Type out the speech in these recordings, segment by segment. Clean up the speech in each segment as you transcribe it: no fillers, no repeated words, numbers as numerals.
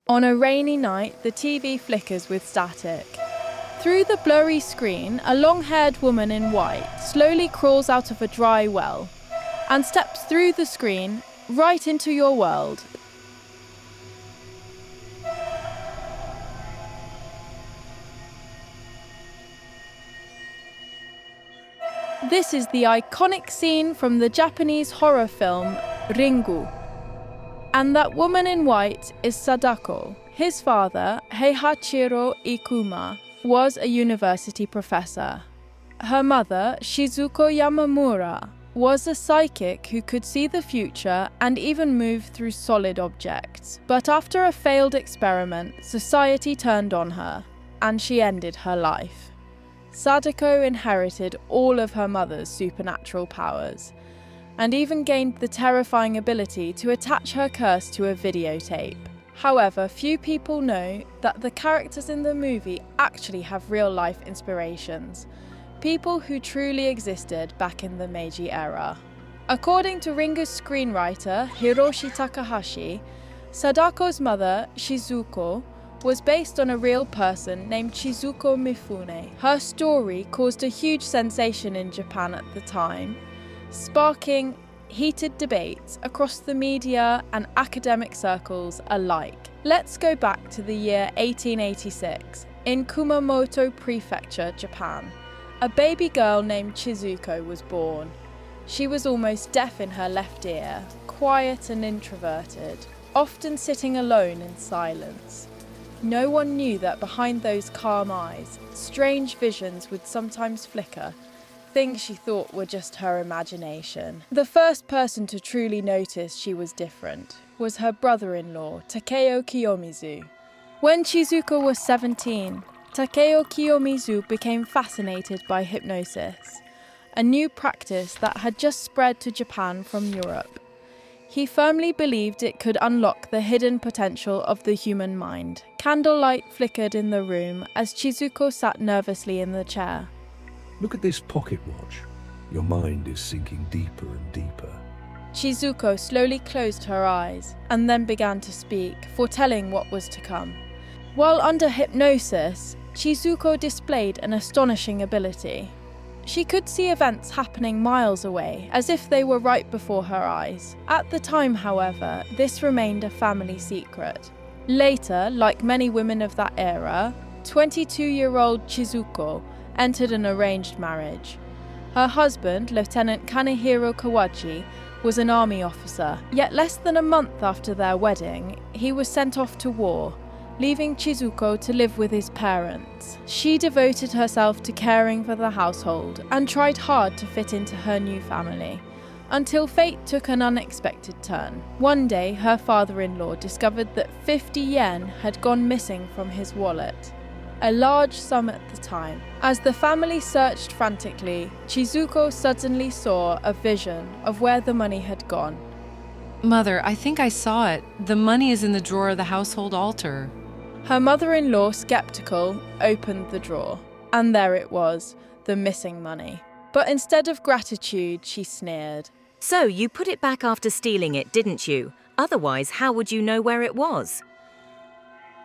On a rainy night, the TV flickers with static. Through the blurry screen, a long-haired woman in white slowly crawls out of a dry well and steps through the screen right into your world. This is the iconic scene from the Japanese horror film Ringu. And that woman in white is Sadako. His father, Heihachiro Ikuma, was a university professor. Her mother, Shizuko Yamamura, was a psychic who could see the future and even move through solid objects. But after a failed experiment, society turned on her, and she ended her life. Sadako inherited all of her mother's supernatural powers, and even gained the terrifying ability to attach her curse to a videotape. However, few people know that the characters in the movie actually have real-life inspirations, people who truly existed back in the Meiji era. According to Ringu's screenwriter, Hiroshi Takahashi, Sadako's mother, Shizuko, was based on a real person named Shizuko Mifune. Her story caused a huge sensation in Japan at the time, sparking heated debates across the media and academic circles alike. Let's go back to the year 1886 in Kumamoto Prefecture, Japan. A baby girl named Chizuko was born. She was almost deaf in her left ear, quiet and introverted, often sitting alone in silence. No one knew that behind those calm eyes, strange visions would sometimes flicker, things she thought were just her imagination. The first person to truly notice she was different was her brother-in-law, Takeo Kiyomizu. When Chizuko was 17, Takeo Kiyomizu became fascinated by hypnosis, a new practice that had just spread to Japan from Europe. He firmly believed it could unlock the hidden potential of the human mind. Candlelight flickered in the room as Chizuko sat nervously in the chair. Look at this pocket watch. Your mind is sinking deeper and deeper. Chizuko slowly closed her eyes and then began to speak, foretelling what was to come. While under hypnosis, Chizuko displayed an astonishing ability. She could see events happening miles away, as if they were right before her eyes. At the time, however, this remained a family secret. Later, like many women of that era, 22-year-old Chizuko entered an arranged marriage. Her husband, Lieutenant Kanehiro Kawachi, was an army officer, yet less than a month after their wedding, he was sent off to war, leaving Chizuko to live with his parents. She devoted herself to caring for the household and tried hard to fit into her new family, until fate took an unexpected turn. One day, her father-in-law discovered that 50 yen had gone missing from his wallet, a large sum at the time. As the family searched frantically, Chizuko suddenly saw a vision of where the money had gone. Mother, I think I saw it. The money is in the drawer of the household altar. Her mother-in-law, skeptical, opened the drawer, and there it was, the missing money. But instead of gratitude, she sneered. So you put it back after stealing it, didn't you? Otherwise, how would you know where it was?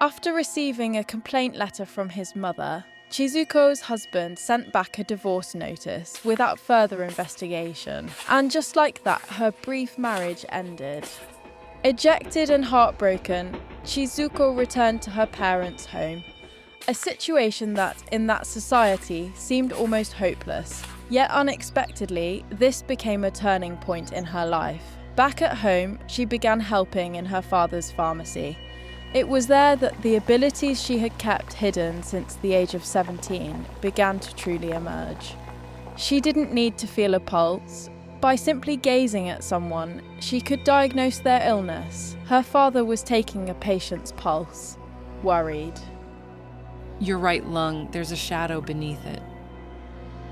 After receiving a complaint letter from his mother, Chizuko's husband sent back a divorce notice without further investigation. And just like that, her brief marriage ended. Ejected and heartbroken, Chizuko returned to her parents' home, a situation that, in that society, seemed almost hopeless. Yet unexpectedly, this became a turning point in her life. Back at home, she began helping in her father's pharmacy. It was there that the abilities she had kept hidden since the age of 17 began to truly emerge. She didn't need to feel a pulse. By simply gazing at someone, she could diagnose their illness. Her father was taking a patient's pulse, worried. Your right lung, there's a shadow beneath it.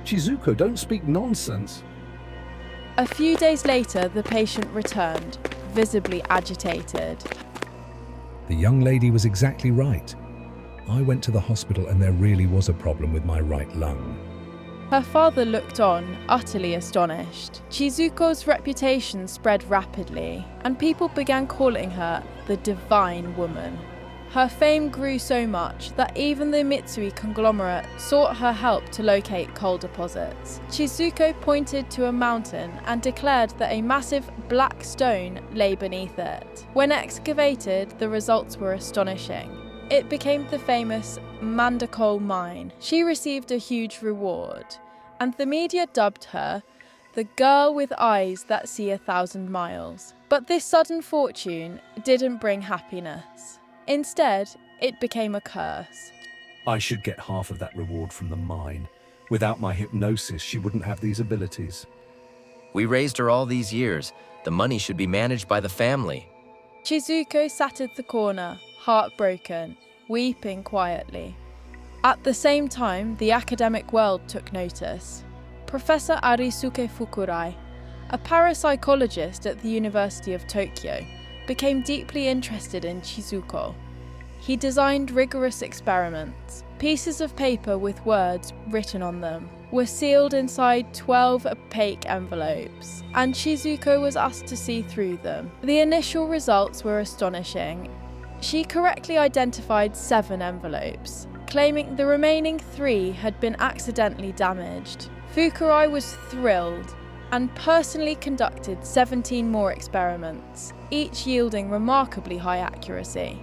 Chizuko, don't speak nonsense. A few days later, the patient returned, visibly agitated. The young lady was exactly right. I went to the hospital and there really was a problem with my right lung. Her father looked on, utterly astonished. Chizuko's reputation spread rapidly, and people began calling her the Divine Woman. Her fame grew so much that even the Mitsui conglomerate sought her help to locate coal deposits. Shizuko pointed to a mountain and declared that a massive black stone lay beneath it. When excavated, the results were astonishing. It became the famous Manda coal mine. She received a huge reward, and the media dubbed her the girl with eyes that see 1,000 miles. But this sudden fortune didn't bring happiness. Instead, it became a curse. I should get half of that reward from the mine. Without my hypnosis, she wouldn't have these abilities. We raised her all these years. The money should be managed by the family. Shizuko sat at the corner, heartbroken, weeping quietly. At the same time, the academic world took notice. Professor Arisuke Fukurai, a parapsychologist at the University of Tokyo, became deeply interested in Shizuko. He designed rigorous experiments. Pieces of paper with words written on them were sealed inside 12 opaque envelopes, and Shizuko was asked to see through them. The initial results were astonishing. She correctly identified 7 envelopes, claiming the remaining 3 had been accidentally damaged. Fukurai was thrilled and personally conducted 17 more experiments, each yielding remarkably high accuracy.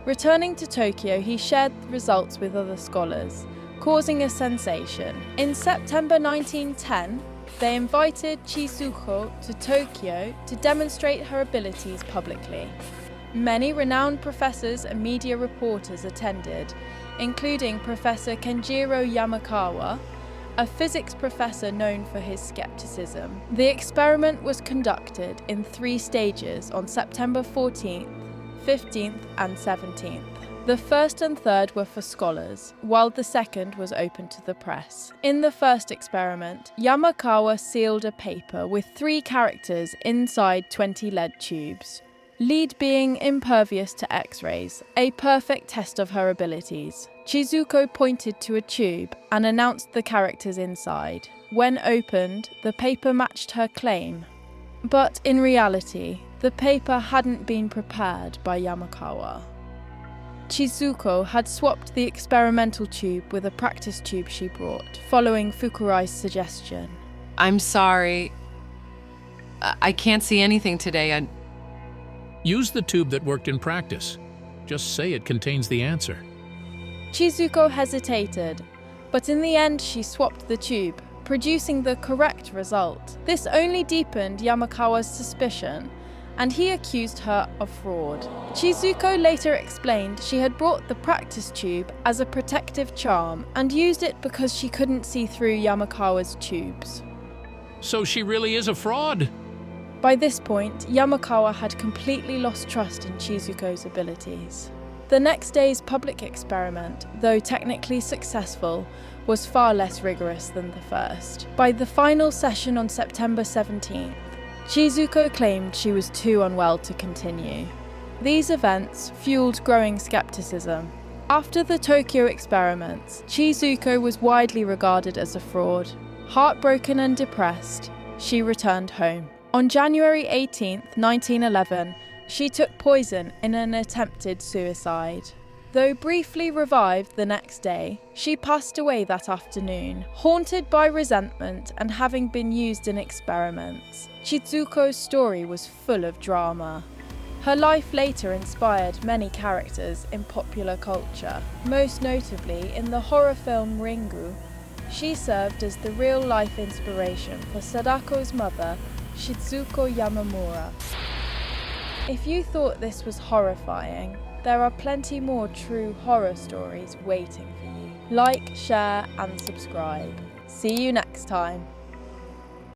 Returning to Tokyo, he shared the results with other scholars, causing a sensation. In September 1910, they invited Shizuko to Tokyo to demonstrate her abilities publicly. Many renowned professors and media reporters attended, including Professor Kenjiro Yamakawa, a physics professor known for his skepticism. The experiment was conducted in 3 stages on September 14th, 15th and 17th. The first and third were for scholars, while the second was open to the press. In the first experiment, Yamakawa sealed a paper with 3 characters inside 20 lead tubes. Lead being impervious to X-rays, a perfect test of her abilities. Shizuko pointed to a tube and announced the characters inside. When opened, the paper matched her claim. But in reality, the paper hadn't been prepared by Yamakawa. Shizuko had swapped the experimental tube with a practice tube she brought, following Fukurai's suggestion. I'm sorry. I can't see anything today. Use the tube that worked in practice. Just say it contains the answer. Shizuko hesitated, but in the end she swapped the tube, producing the correct result. This only deepened Yamakawa's suspicion, and he accused her of fraud. Shizuko later explained she had brought the practice tube as a protective charm and used it because she couldn't see through Yamakawa's tubes. So she really is a fraud? By this point, Yamakawa had completely lost trust in Shizuko's abilities. The next day's public experiment, though technically successful, was far less rigorous than the first. By the final session on September 17th, Shizuko claimed she was too unwell to continue. These events fueled growing skepticism. After the Tokyo experiments, Shizuko was widely regarded as a fraud. Heartbroken and depressed, she returned home. On January 18, 1911, she took poison in an attempted suicide. Though briefly revived the next day, she passed away that afternoon, haunted by resentment and having been used in experiments. Shizuko's story was full of drama. Her life later inspired many characters in popular culture. Most notably, in the horror film Ringu, she served as the real-life inspiration for Sadako's mother, Shizuko Yamamura. If you thought this was horrifying, there are plenty more true horror stories waiting for you. Like, share and subscribe. See you next time.